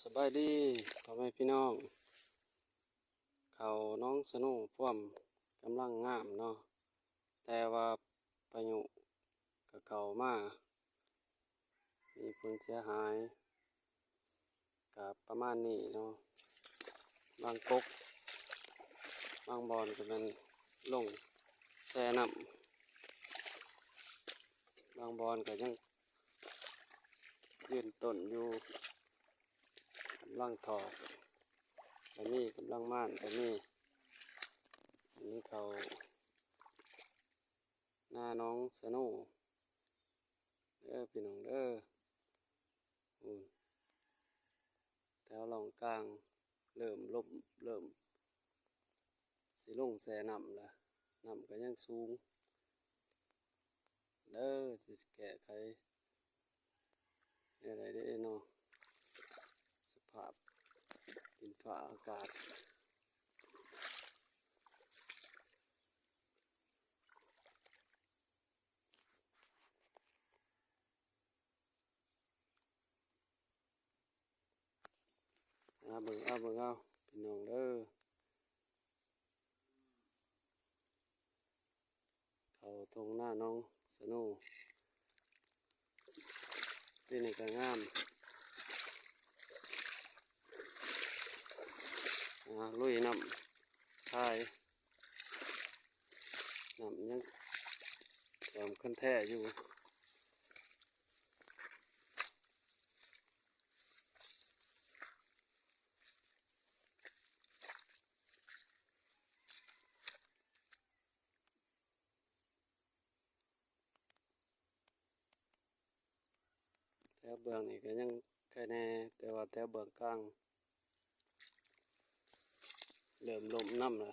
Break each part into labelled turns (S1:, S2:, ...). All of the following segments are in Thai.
S1: สบายดีพ่อแม่พี่น้องเขาน้องสนุพ่วมกำลังงามเนาะแต่ว่าพายุกับเขามามีผลเสียหายกับประมาณนี้เนาะบางกกบางบอนก็มันลงแช่น้ำบางบอนก็ยังยืนต้นอยู่กำลังถอดแต่นี่กำลังม่านแต่นี่อันนี้เขาหน้าน้องสนุเด้อพี่น้องเด้อแถวหลองกลางเริ่มลบเริ่มสิลงแช่น้ำละน้ำก็ยังสูงเด้อสิแก้ไขอะไรได้เนาะสภาพดินฟ้าอากาศเบิ่งเอาพี่น้องเด้อเขาทงหน้าน้องสนุที่นี่ก็งามลุยน้ำทายน้ำยังแถมขั้นแท้อยู่แถวเบื้องนี่ก็ยังแค่แน่แต่ว่าแถวเบื้องกลางเริ่มลมน้ำละ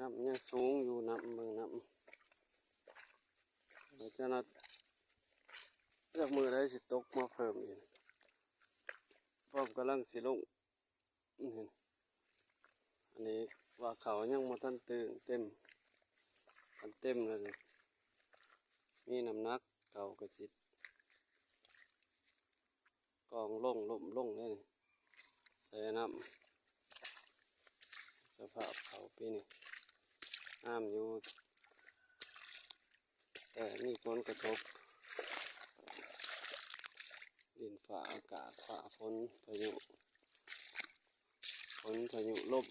S1: น้ำยังสูงอยู่น้ำเมืองน้ำเราจะนัดเลือกมือได้สิตกมาเพิ่มอีกพร้อมกำลังสิลงอันนี้ว่าเขายังมาทันตื่นเต็มเลยมีน้ำหนักเก่ากระสิกองล่มเลยใส่น้ำสภาพเขาปีนี้น้ำอยู่แต่มีผลกระทบดินฟ้าอากาศฟ้าฝนพายุลม